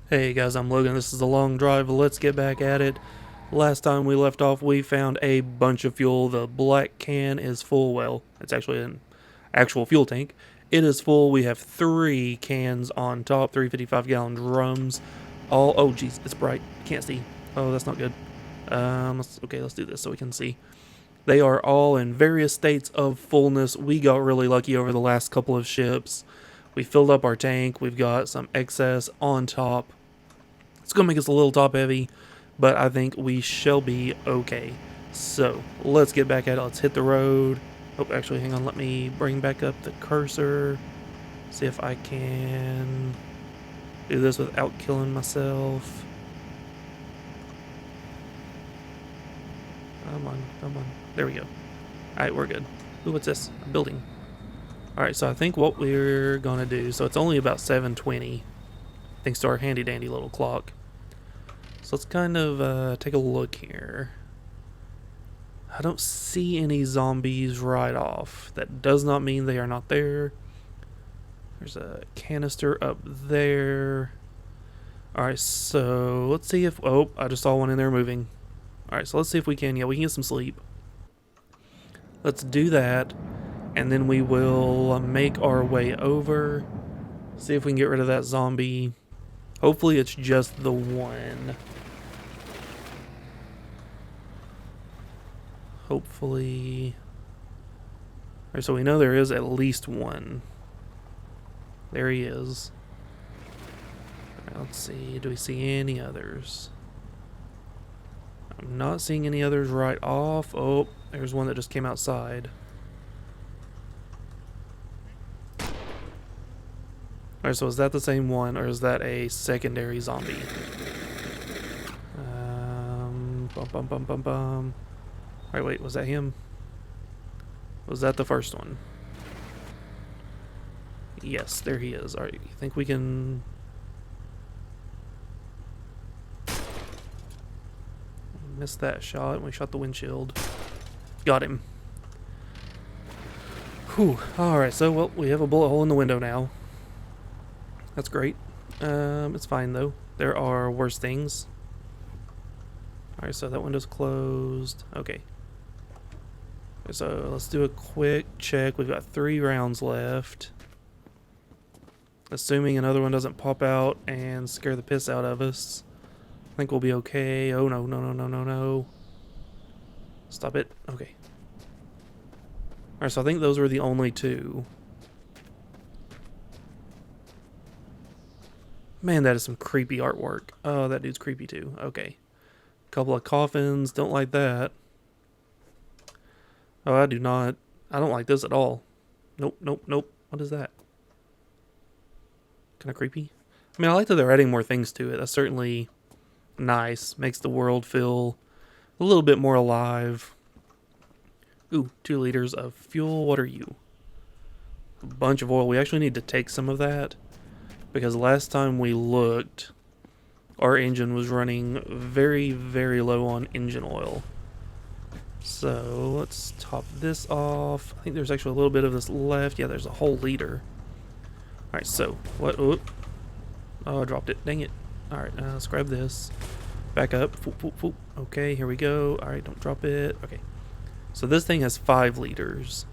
Hey guys, I'm Logan. This is a long drive. Let's get back at it. Last time we left off, we found a bunch of fuel. The black can is full. Well, it's actually an actual fuel tank. It is full. We have 3 cans on top, 355-gallon drums. All, oh geez, it's bright. Can't see. Oh, that's not good. Let's do this so we can see. They are all in various states of fullness. We got really lucky over the last couple of ships. We filled up our tank. We've got some excess on top. It's going to make us a little top heavy, but I think we shall be okay. So let's get back at it. Let's hit the road. Oh, actually, hang on. Let me bring back up the cursor. See if I can do this without killing myself. Come on, come on. There we go. Alright, we're good. Ooh, what's this? A building. Alright, so I think what we're going to do, so it's only about 7:20, thanks to our handy dandy little clock. So let's kind of take a look here. I don't see any zombies right off. That does not mean they are not there. There's a canister up there. Alright, so let's see if... Oh, I just saw one in there moving. Alright, so let's see if we can... Yeah, we can get some sleep. Let's do that. And then we will make our way over. See if we can get rid of that zombie. Hopefully it's just the one. Hopefully. Alright, so we know there is at least one. There he is. Alright, let's see. Do we see any others? I'm not seeing any others right off. Oh, there's one that just came outside. Alright, so is that the same one, or is that a secondary zombie? Alright, wait, was that him? Was that the first one? Yes, there he is. Alright, you think we can... Missed that shot, and we shot the windshield. Got him. Whew. Alright, so, well, we have a bullet hole in the window now. That's great. It's fine, though. There are worse things. Alright, so that window's closed. Okay. So let's do a quick check. We've got 3 rounds left. Assuming another one doesn't pop out and scare the piss out of us, I think we'll be okay. Oh no, no, no, no, no, no. Stop it. Okay. Alright, so I think those were the only 2. Man, that is some creepy artwork. Oh, that dude's creepy too. Okay. Couple of coffins. Don't like that. Oh, I do not. I don't like this at all. Nope, nope, nope. What is that? Kind of creepy. I mean, I like that they're adding more things to it. That's certainly nice. Makes the world feel a little bit more alive. Ooh, 2 liters of fuel. What are you? A bunch of oil. We actually need to take some of that, because last time we looked, our engine was running very, very low on engine oil. So let's top this off. I think there's actually a little bit of this left. Yeah, there's a whole liter. Alright, so what? Oh, I dropped it. Dang it. Alright, let's grab this. Back up. Foop, foop, foop. Okay, here we go. Alright, don't drop it. Okay. So this thing has 5 liters.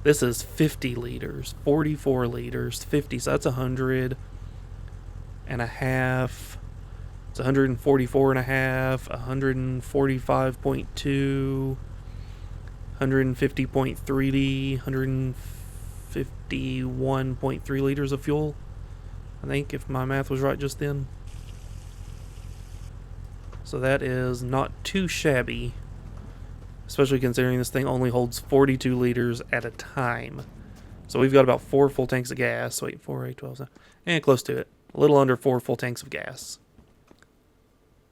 This is 50 liters, 44 liters, 50. So that's 100 and a half. It's 144 and a half, 145.2, 150.3D, 151.3 liters of fuel. I think, if my math was right just then. So that is not too shabby, especially considering this thing only holds 42 liters at a time. So we've got about 4 full tanks of gas. Wait, 4, 8, 12, 7, and close to it. A little under 4 full tanks of gas.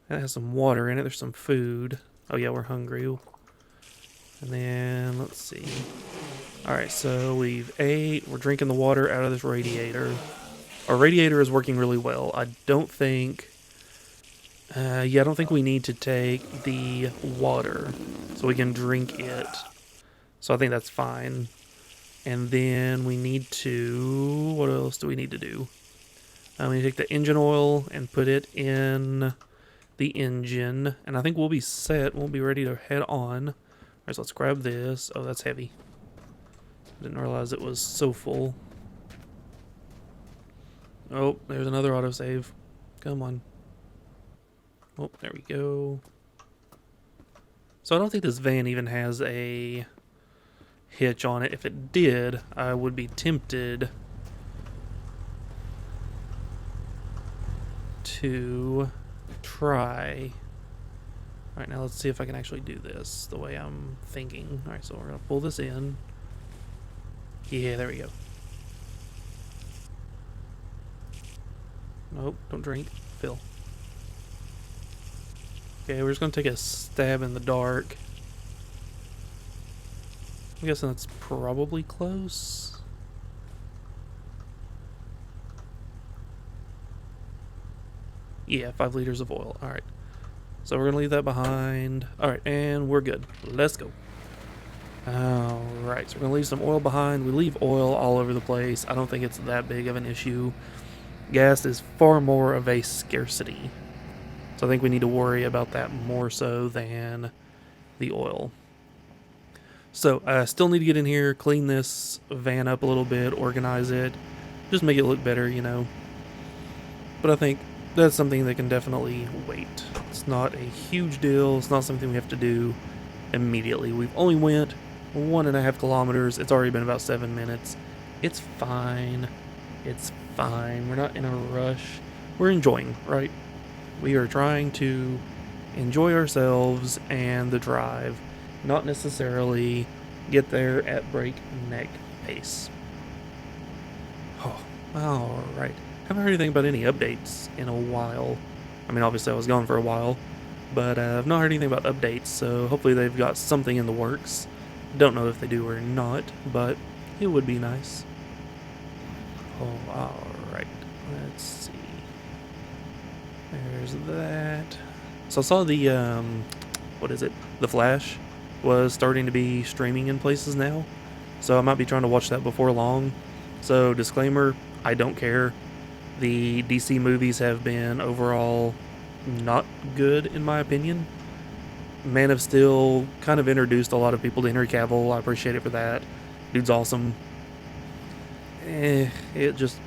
That has some water in it. There's some food. Oh yeah, we're hungry. And then, let's see. Alright, so we've ate. We're drinking the water out of this radiator. Our radiator is working really well. I don't think... I don't think we need to take the water, so we can drink it. So I think that's fine. And then we need to... What else do we need to do? We take the engine oil and put it in the engine, and I think we'll be set. We'll be ready to head on. All right, so let's grab this. Oh, that's heavy. Didn't realize it was so full. Oh, there's another autosave. Come on. Oh, there we go. So I don't think this van even has a hitch on it. If it did, I would be tempted to try. Alright, now let's see if I can actually do this the way I'm thinking. Alright, so we're going to pull this in. Yeah, there we go. Nope, don't drink. Fill. Okay, we're just going to take a stab in the dark. I'm guessing that's probably close. Yeah, 5 liters of oil. Alright. So we're going to leave that behind. Alright, and we're good. Let's go. Alright, so we're going to leave some oil behind. We leave oil all over the place. I don't think it's that big of an issue. Gas is far more of a scarcity. So I think we need to worry about that more so than the oil. So I still need to get in here, clean this van up a little bit, organize it, just make it look better, you know. But I think that's something that can definitely wait. It's not a huge deal. It's not something we have to do immediately. We've only went 1.5 kilometers. It's already been about 7 minutes. It's fine. It's fine. We're not in a rush. We're enjoying, right? We are trying to enjoy ourselves and the drive, not necessarily get there at breakneck pace. Oh, all right. Haven't heard anything about any updates in a while. I mean, obviously I was gone for a while, but I've not heard anything about updates, so hopefully they've got something in the works. Don't know if they do or not, but it would be nice. Oh, all right. Let's see. There's that. So I saw the, what is it? The Flash was starting to be streaming in places now. So I might be trying to watch that before long. So disclaimer, I don't care. The DC movies have been overall not good in my opinion. Man of Steel kind of introduced a lot of people to Henry Cavill. I appreciate it for that. Dude's awesome. It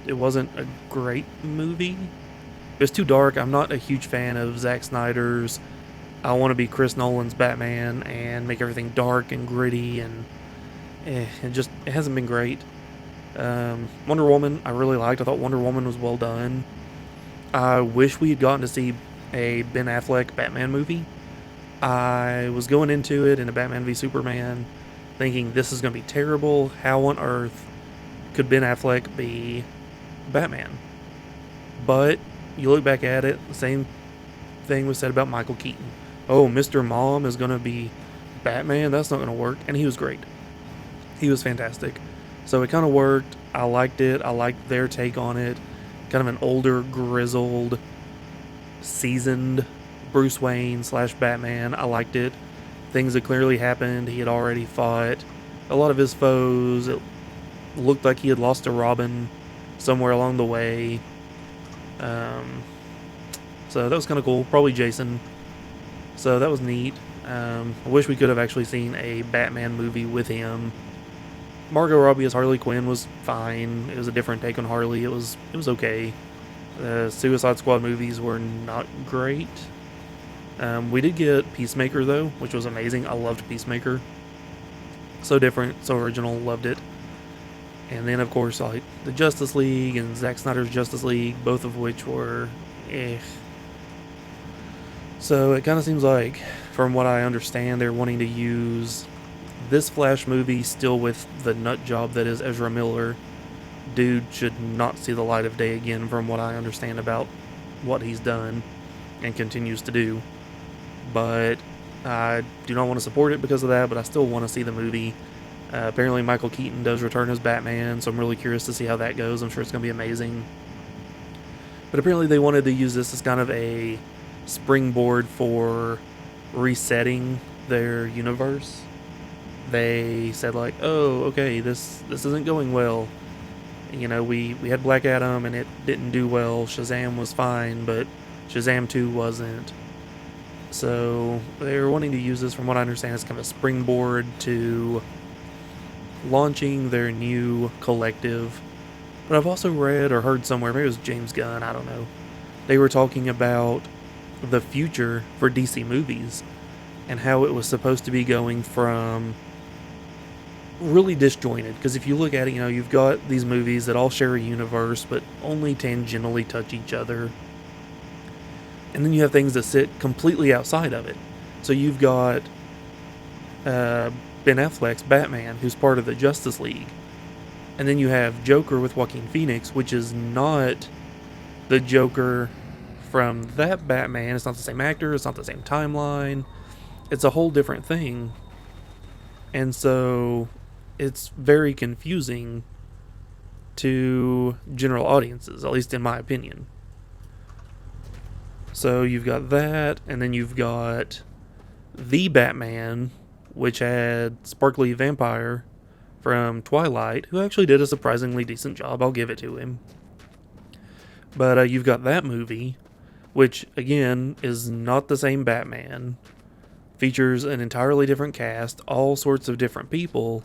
wasn't a great movie. It was too dark. I'm not a huge fan of Zack Snyder's I want to be Chris Nolan's Batman and make everything dark and gritty, and it hasn't been great. Wonder Woman I really liked. I thought Wonder Woman was well done. I wish we had gotten to see a Ben Affleck Batman movie. I was going into it in a Batman v Superman thinking this is going to be terrible. How on earth could Ben Affleck be Batman? But you look back at it, the same thing was said about Michael Keaton. Oh, Mr. Mom is going to be Batman? That's not going to work. And he was great. He was fantastic. So it kind of worked. I liked it. I liked their take on it. Kind of an older, grizzled, seasoned Bruce Wayne / Batman. I liked it. Things had clearly happened. He had already fought a lot of his foes. It looked like he had lost to Robin somewhere along the way. So that was kind of cool. Probably Jason. So that was neat. I wish we could have actually seen a Batman movie with him. Margot Robbie as Harley Quinn was fine. It was a different take on Harley. It was okay. The Suicide Squad movies were not great. We did get Peacemaker though, which was amazing. I loved Peacemaker. So different, so original. Loved it. And then of course like the Justice League and Zack Snyder's Justice League, both of which were So it kind of seems like, from what I understand, they're wanting to use this Flash movie still with the nut job that is Ezra Miller. Dude should not see the light of day again, from what I understand about what he's done and continues to do. But I do not want to support it because of that, but I still want to see the movie. Apparently Michael Keaton does return as Batman, so I'm really curious to see how that goes. I'm sure it's going to be amazing. But apparently they wanted to use this as kind of a springboard for resetting their universe. They said like, oh, okay, this isn't going well. You know, we had Black Adam and it didn't do well. Shazam was fine, but Shazam 2 wasn't. So they were wanting to use this, from what I understand, as kind of a springboard to launching their new collective. But I've also read or heard somewhere, maybe it was James Gunn, I don't know, they were talking about the future for DC movies and how it was supposed to be going from really disjointed. Because if you look at it, you know, you've got these movies that all share a universe but only tangentially touch each other. And then you have things that sit completely outside of it. So you've got Ben Affleck's Batman, who's part of the Justice League. And then you have Joker with Joaquin Phoenix, which is not the Joker from that Batman. It's not the same actor, it's not the same timeline. It's a whole different thing. And so it's very confusing to general audiences, at least in my opinion. So you've got that, and then you've got the Batman, which had Sparkly Vampire from Twilight, who actually did a surprisingly decent job, I'll give it to him. But you've got that movie, which, again, is not the same Batman, features an entirely different cast, all sorts of different people,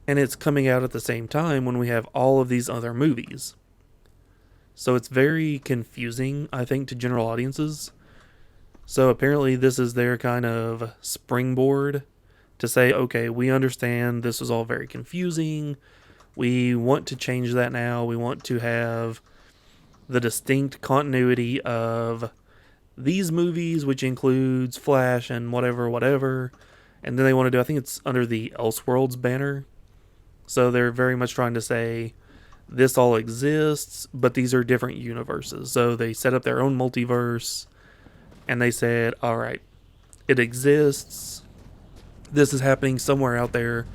and it's coming out at the same time when we have all of these other movies. So it's very confusing, I think, to general audiences. So apparently this is their kind of springboard to say, okay, we understand this was all very confusing. We want to change that now. We want to have the distinct continuity of these movies, which includes Flash and whatever. And then they want to do, I think it's under the Elseworlds banner. So they're very much trying to say, this all exists, but these are different universes. So they set up their own multiverse, and they said, all right, it exists. This is happening somewhere out there.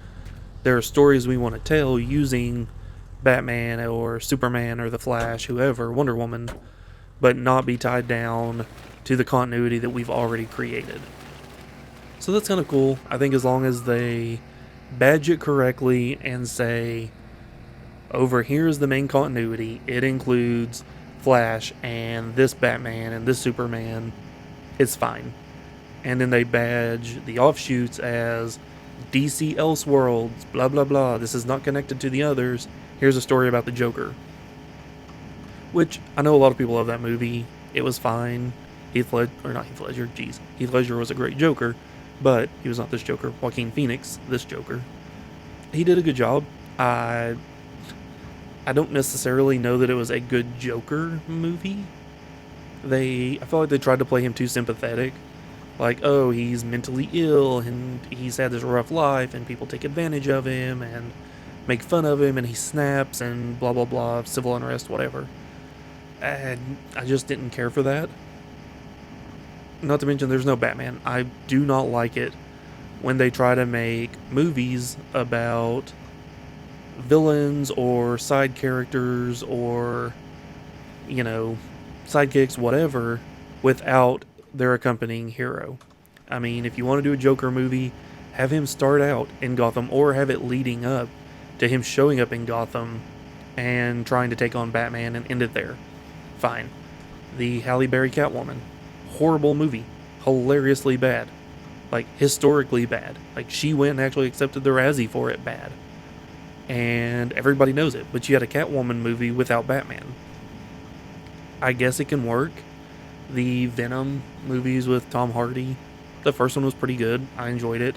There are stories we want to tell using Batman or Superman or the Flash, whoever, Wonder Woman, but not be tied down to the continuity that we've already created. So that's kind of cool. I think as long as they badge it correctly and say, over here is the main continuity, it includes Flash and this Batman and this Superman, it's fine. And then they badge the offshoots as DC Elseworlds, blah blah blah, this is not connected to the others, here's a story about the Joker. Which, I know a lot of people love that movie, it was fine. Heath Ledger was a great Joker, but he was not this Joker. Joaquin Phoenix, this Joker. He did a good job. I don't necessarily know that it was a good Joker movie. I felt like they tried to play him too sympathetic. Like, oh, he's mentally ill, and he's had this rough life, and people take advantage of him, and make fun of him, and he snaps, and blah blah blah, civil unrest, whatever. And I just didn't care for that. Not to mention, there's no Batman. I do not like it when they try to make movies about villains or side characters or, you know, sidekicks, whatever, without their accompanying hero. I mean, if you want to do a Joker movie, have him start out in Gotham or have it leading up to him showing up in Gotham and trying to take on Batman and end it there. Fine. The Halle Berry Catwoman. Horrible movie. Hilariously bad. Like, historically bad. Like, she went and actually accepted the Razzie for it bad. And everybody knows it, but you had a Catwoman movie without Batman. I guess it can work. The Venom movies with Tom Hardy, the first one was pretty good. I enjoyed it.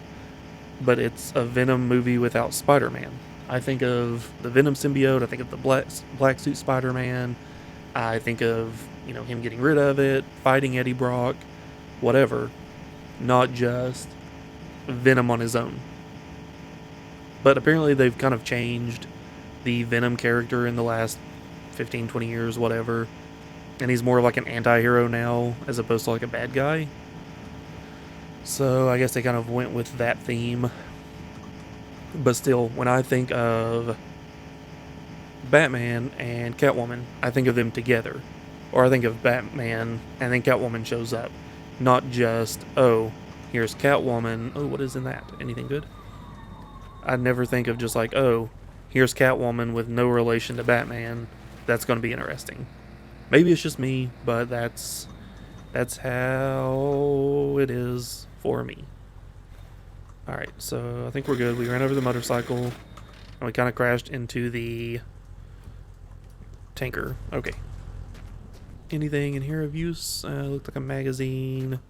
But it's a Venom movie without Spider-Man. I think of the Venom symbiote, I think of the black suit Spider-Man, I think of, you know, him getting rid of it, fighting Eddie Brock, whatever. Not just Venom on his own. But apparently they've kind of changed the Venom character in the last 15, 20 years, whatever. And he's more like an anti-hero now, as opposed to like a bad guy. So I guess they kind of went with that theme. But still, when I think of Batman and Catwoman, I think of them together. Or I think of Batman and then Catwoman shows up. Not just, oh, here's Catwoman. Oh, what is in that? Anything good? I'd never think of just like, oh, here's Catwoman with no relation to Batman. That's going to be interesting. Maybe it's just me, but that's how it is for me. Alright, so I think we're good. We ran over the motorcycle, and we kind of crashed into the tanker. Okay. Anything in here of use? Looked like a magazine,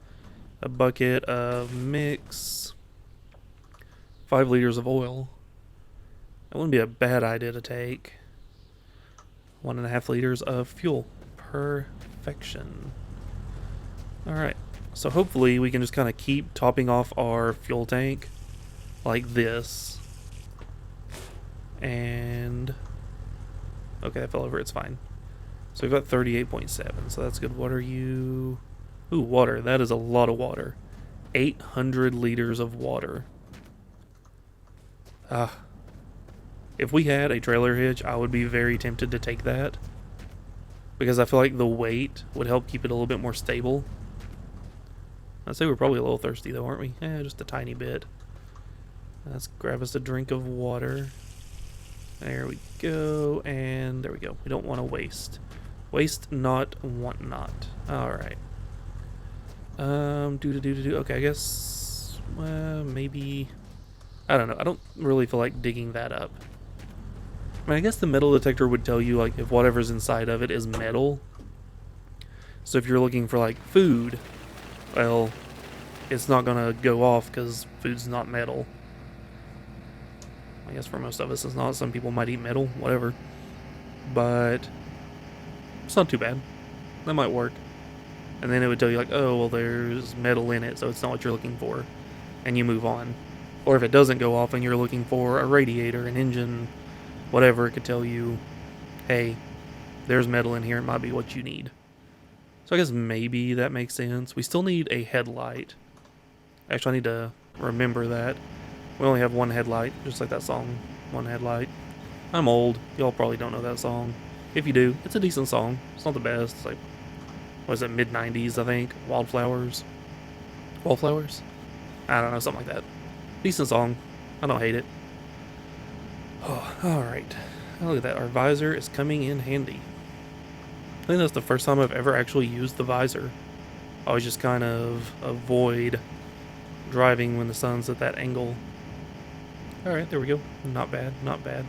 a bucket of mix, 5 liters of oil. That wouldn't be a bad idea to take. 1.5 liters of fuel. Perfection. Alright, so hopefully we can just kind of keep topping off our fuel tank like this. And okay, that fell over, it's fine. So we've got 38.7, so that's good. What are you? Ooh, water. That is a lot of water. 800 liters of water. If we had a trailer hitch, I would be very tempted to take that, because I feel like the weight would help keep it a little bit more stable. I'd say we're probably a little thirsty though, aren't we? Just a tiny bit. Let's grab us a drink of water. There we go, and there we go. We don't want to waste. Waste not, want not. Alright. Okay, I guess maybe, I don't know. I don't really feel like digging that up. I mean, I guess the metal detector would tell you like if whatever's inside of it is metal. So if you're looking for like food, well, it's not gonna go off because food's not metal. I guess for most of us it's not. Some people might eat metal, whatever. But it's not too bad. That might work. And then it would tell you like, oh, well, there's metal in it, so it's not what you're looking for. And you move on. Or if it doesn't go off and you're looking for a radiator, an engine, whatever, it could tell you, hey, there's metal in here, it might be what you need. So I guess maybe that makes sense. We still need a headlight. Actually, I need to remember that. We only have one headlight, just like that song, One Headlight. I'm old. Y'all probably don't know that song. If you do, it's a decent song. It's not the best. It's like, what is it, mid-90s, I think? Wildflowers? Wallflowers? I don't know, something like that. Decent song. I don't hate it. Oh, alright. Look at that. Our visor is coming in handy. I think that's the first time I've ever actually used the visor. I always just kind of avoid driving when the sun's at that angle. Alright, there we go. Not bad, not bad.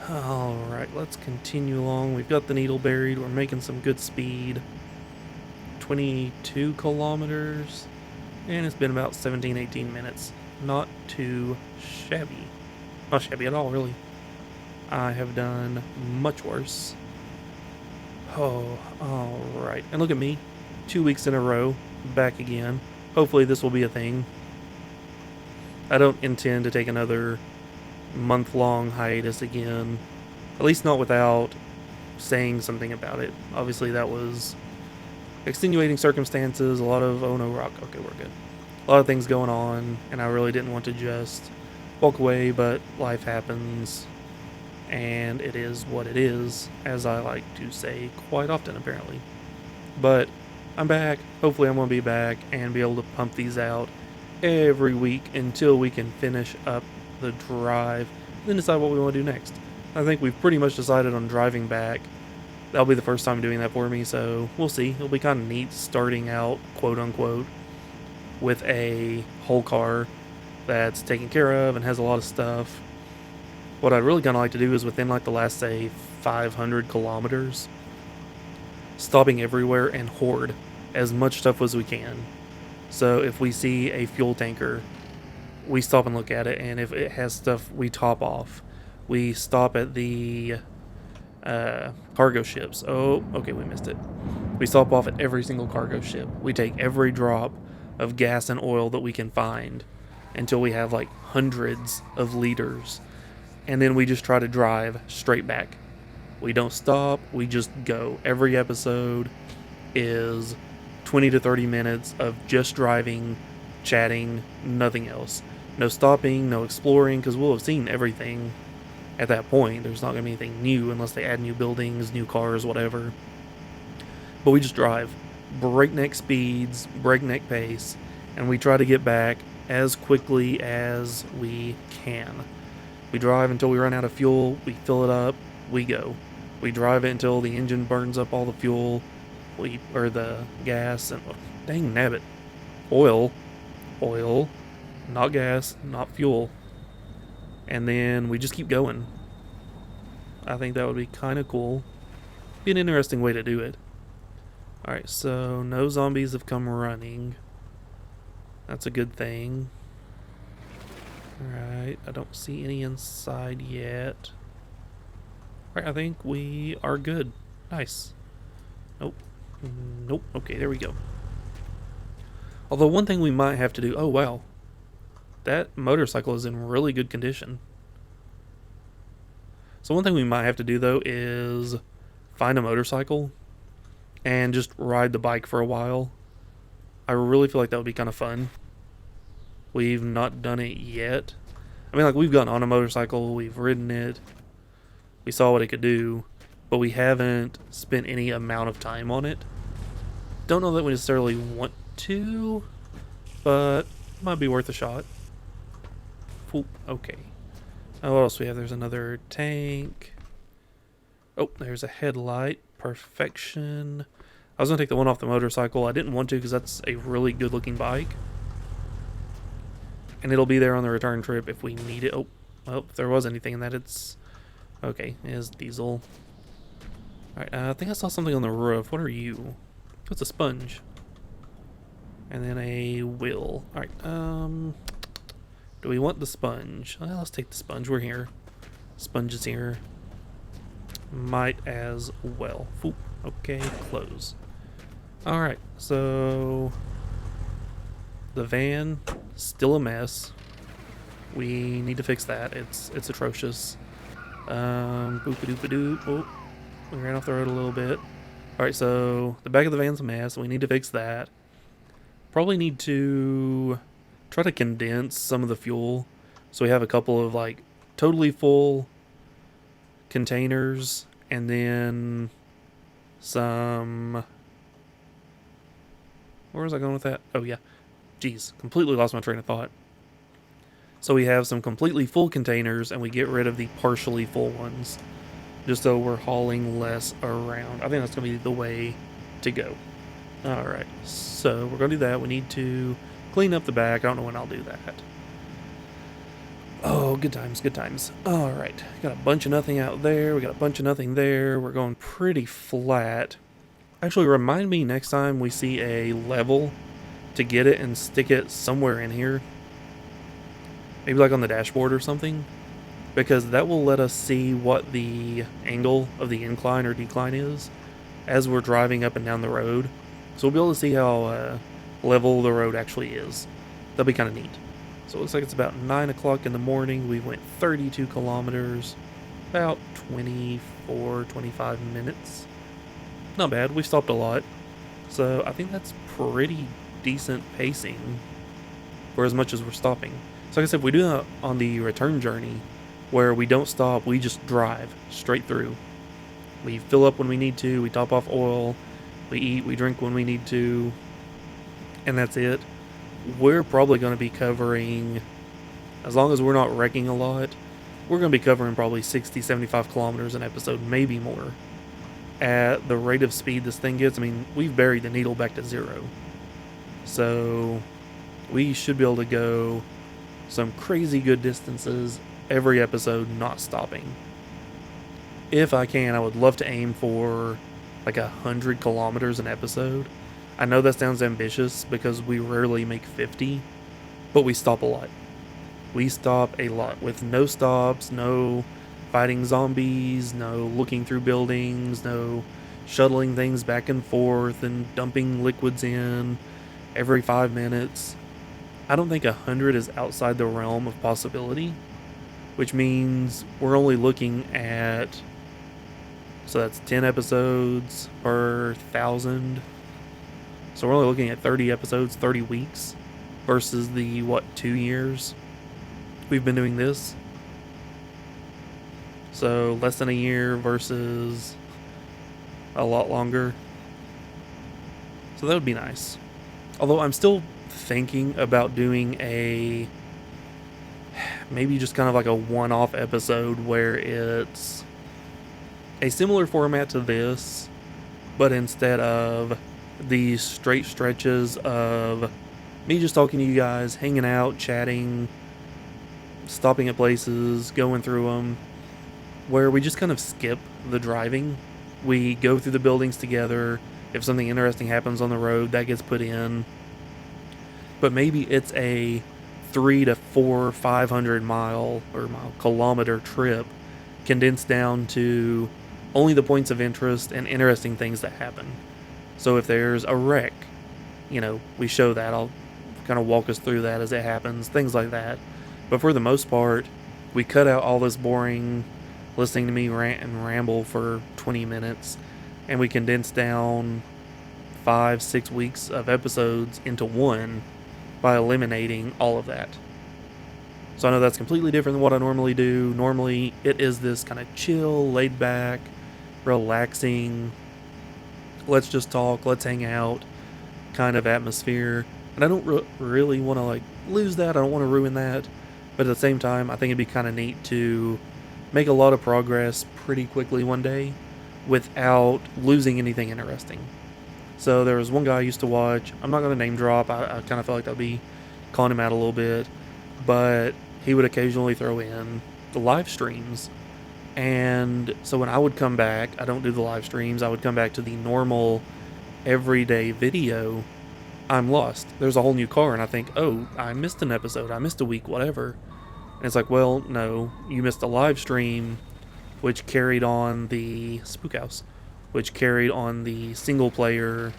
Alright, let's continue along. We've got the needle buried. We're making some good speed. 22 kilometers. And it's been about 17, 18 minutes. Not too shabby. Not shabby at all, really. I have done much worse. Oh, alright. And look at me. 2 weeks in a row. Back again. Hopefully this will be a thing. I don't intend to take another month-long hiatus again. At least not without saying something about it. Obviously that was extenuating circumstances, a lot of, oh no, rock, okay, we're good. A lot of things going on, and I really didn't want to just walk away, but life happens, and it is what it is, as I like to say quite often, apparently. But I'm back. Hopefully I'm going to be back and be able to pump these out every week until we can finish up the drive, and then decide what we want to do next. I think we've pretty much decided on driving back. That'll be the first time doing that for me, so we'll see. It'll be kind of neat starting out, quote-unquote, with a whole car that's taken care of and has a lot of stuff. What I'd really kind of like to do is within like the last, say, 500 kilometers, stopping everywhere and hoard as much stuff as we can. So if we see a fuel tanker, we stop and look at it, and if it has stuff, we top off. We stop at the cargo ships. Oh, okay, we missed it. We stop off at every single cargo ship. We take every drop of gas and oil that we can find until we have like hundreds of liters. And then we just try to drive straight back. We don't stop, we just go. Every episode is 20 to 30 minutes of just driving, chatting, nothing else. No stopping, no exploring, because we'll have seen everything at that point. There's not going to be anything new unless they add new buildings, new cars, whatever. But we just drive. Breakneck speeds, breakneck pace, and we try to get back as quickly as we can. We drive until we run out of fuel, we fill it up, we go. We drive it until the engine burns up all the fuel, or the gas, and dang nabbit. Oil, not gas, not fuel. And then we just keep going. I think that would be kind of cool. Be an interesting way to do it. Alright, so no zombies have come running. That's a good thing. Alright, I don't see any inside yet. Alright, I think we are good. Nice. Nope. Nope. Okay, there we go. Although one thing we might have to do... Oh, wow. That motorcycle is in really good condition. So one thing we might have to do, though, is find a motorcycle and just ride the bike for a while. I really feel like that would be kind of fun. We've not done it yet. I mean, like, we've gotten on a motorcycle, we've ridden it, we saw what it could do, but we haven't spent any amount of time on it. Don't know that we necessarily want to, but it might be worth a shot. Oop, okay. Oh, what else do we have? There's another tank. Oh, there's a headlight. Perfection. I was going to take the one off the motorcycle. I didn't want to because that's a really good looking bike. And it'll be there on the return trip if we need it. Oh, well, if there was anything in that, it's... Okay, it is diesel. Alright, I think I saw something on the roof. What are you? What's a sponge? And then a wheel. Alright, do we want the sponge? Well, let's take the sponge. We're here. Sponge is here. Might as well. Oop, okay, close. Alright, so... The van, still a mess. We need to fix that. It's atrocious. Boop-a-doop-a-doop. Oh, we ran off the road a little bit. Alright, so the back of the van's a mess. We need to fix that. Probably need to try to condense some of the fuel. So we have a couple of, like, totally full containers. And then some... Where was I going with that? Oh, yeah. Jeez, completely lost my train of thought. So we have some completely full containers, and we get rid of the partially full ones, just so we're hauling less around. I think that's going to be the way to go. Alright, so we're going to do that. We need to clean up the back. I don't know when I'll do that. Oh, good times, good times. Alright, got a bunch of nothing out there. We got a bunch of nothing there. We're going pretty flat. Actually, remind me next time we see a level to get it and stick it somewhere in here. Maybe like on the dashboard or something. Because that will let us see what the angle of the incline or decline is as we're driving up and down the road. So we'll be able to see how level the road actually is. That'll be kind of neat. So it looks like it's about 9 o'clock in the morning. We went 32 kilometers. About 24, 25 minutes. Not bad. We stopped a lot. So I think that's pretty decent pacing for as much as we're stopping. So like I said, if we do that on the return journey where we don't stop, we just drive straight through. We fill up when we need to, we top off oil, we eat, we drink when we need to, and that's it. We're probably going to be covering, as long as we're not wrecking a lot, we're going to be covering probably 60, 75 kilometers an episode, maybe more. At the rate of speed this thing gets, I mean, we've buried the needle back to 0. So we should be able to go some crazy good distances every episode, not stopping. If I can, I would love to aim for like 100 kilometers an episode. I know that sounds ambitious because we rarely make 50, but we stop a lot. We stop a lot with no stops, no fighting zombies, no looking through buildings, no shuttling things back and forth and dumping liquids in every 5 minutes. I don't think 100 is outside the realm of possibility, which means we're only looking at, so that's 10 episodes per 1,000. So we're only looking at 30 episodes, 30 weeks, versus the, 2 years we've been doing this. So less than a year versus a lot longer. So that would be nice. Although I'm still thinking about doing maybe just kind of like a one-off episode where it's a similar format to this, but instead of these straight stretches of me just talking to you guys, hanging out, chatting, stopping at places, going through them, where we just kind of skip the driving. We go through the buildings together. If something interesting happens on the road, that gets put in. But maybe it's a 3 to 4, 500 kilometer trip condensed down to only the points of interest and interesting things that happen. So if there's a wreck, we show that. I'll kind of walk us through that as it happens, things like that. But for the most part, we cut out all this boring listening to me rant and ramble for 20 minutes, and we condense down 5-6 weeks of episodes into one by eliminating all of that. So I know that's completely different than what I normally do. Normally, it is this kind of chill, laid back, relaxing, let's just talk, let's hang out kind of atmosphere. And I don't really want to lose that. I don't want to ruin that. But at the same time, I think it'd be kind of neat to make a lot of progress pretty quickly one day without losing anything interesting. So there was one guy I used to watch. I'm not going to name drop. I kind of feel like I'll be calling him out a little bit. But he would occasionally throw in the live streams. And so when I would come back, I don't do the live streams. I would come back to the normal everyday video. I'm lost. There's a whole new car. And I think, oh, I missed an episode. I missed a week, whatever. And it's like, well, no, you missed a live stream, which carried on the Spook House, which carried on the single player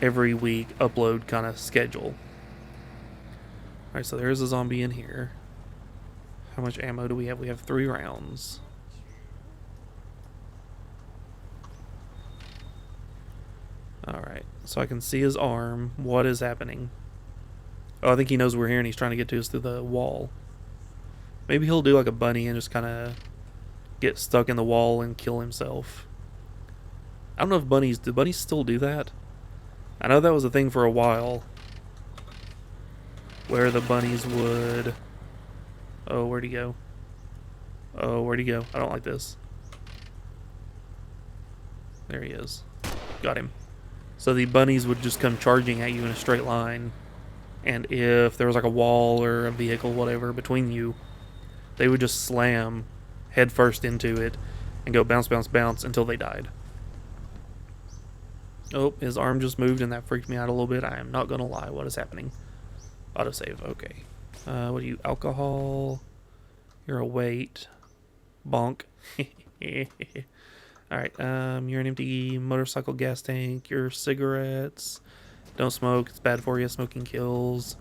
every week upload kind of schedule. Alright, so there's a zombie in here. How much ammo do we have? We have 3 rounds. Alright, so I can see his arm. What is happening? Oh, I think he knows we're here and he's trying to get to us through the wall. Maybe he'll do like a bunny and just kind of get stuck in the wall and kill himself. I don't know if do bunnies still do that? I know that was a thing for a while, where the bunnies would... Oh, where'd he go? Oh, where'd he go? I don't like this. There he is. Got him. So the bunnies would just come charging at you in a straight line, and if there was like a wall or a vehicle, whatever, between you, they would just slam head first into it and go bounce, bounce, bounce until they died. Oh, his arm just moved and that freaked me out a little bit. I am not going to lie. What is happening? Autosave. Okay. What are you? Alcohol? You're a weight. Bonk. Alright. You're an empty motorcycle gas tank. You're cigarettes. Don't smoke. It's bad for you. Smoking kills.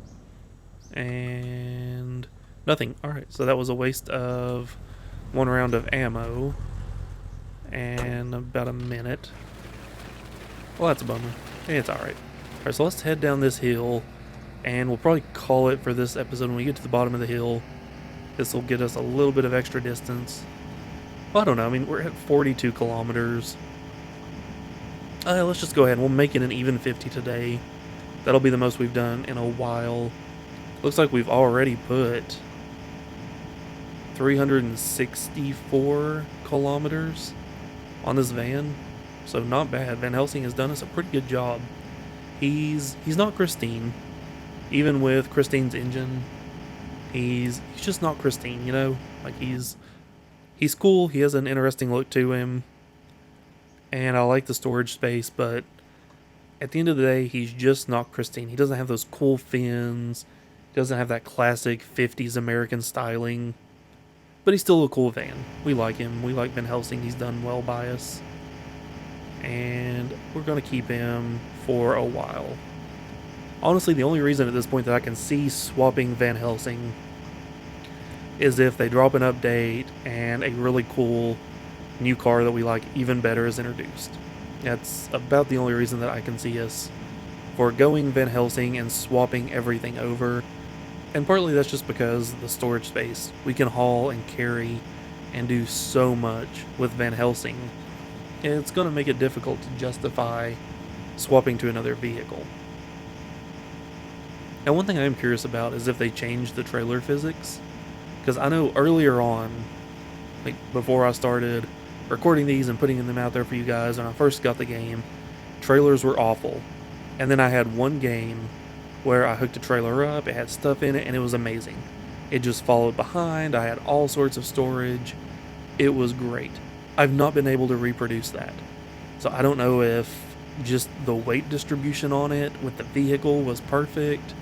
And... nothing. Alright, so that was a waste of 1 round of ammo. And about a minute. Well, that's a bummer. It's alright. Alright, so let's head down this hill. And we'll probably call it for this episode when we get to the bottom of the hill. This will get us a little bit of extra distance. Well, I don't know. I mean, we're at 42 kilometers. Let's just go ahead and we'll make it an even 50 today. That'll be the most we've done in a while. Looks like we've already put 364 kilometers on this van. So not bad. Van Helsing has done us a pretty good job. He's not Christine. Even with Christine's engine, he's just not Christine, Like he's cool, he has an interesting look to him. And I like the storage space, but at the end of the day, he's just not Christine. He doesn't have those cool fins. He doesn't have that classic 50s American styling. But he's still a cool van. We like him. We like Van Helsing. He's done well by us. And we're going to keep him for a while. Honestly, the only reason at this point that I can see swapping Van Helsing is if they drop an update and a really cool new car that we like even better is introduced. That's about the only reason that I can see us foregoing Van Helsing and swapping everything over. And partly that's just because of the storage space. We can haul and carry and do so much with Van Helsing. And it's going to make it difficult to justify swapping to another vehicle. Now, one thing I am curious about is if they change the trailer physics. Because I know earlier on, like before I started recording these and putting them out there for you guys when I first got the game, trailers were awful. And then I had one game where I hooked a trailer up, it had stuff in it, and it was amazing. It just followed behind, I had all sorts of storage. It was great. I've not been able to reproduce that. So I don't know if just the weight distribution on it with the vehicle was perfect.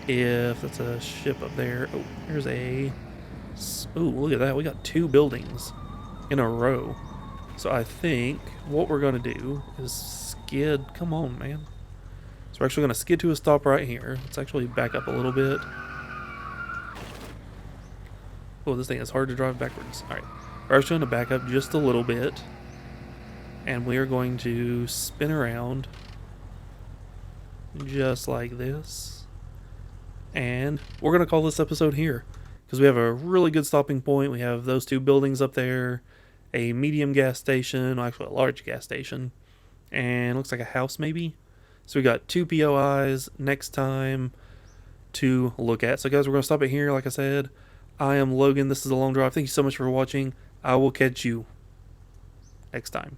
If that's a ship up there. Oh, there's a... Oh, look at that. We got 2 buildings in a row. So I think what we're going to do is skid. Come on, man. So we're actually going to skid to a stop right here. Let's actually back up a little bit. Oh, this thing is hard to drive backwards. Alright. We're actually going to back up just a little bit. And we are going to spin around just like this. And we're going to call this episode here, because we have a really good stopping point. We have those 2 buildings up there, a medium gas station, well, actually a large gas station, and looks like a house maybe. So we got 2 POIs next time to look at. So guys, we're going to stop it here. Like I said, I am Logan. This is A Long Drive. Thank you so much for watching. I will catch you next time.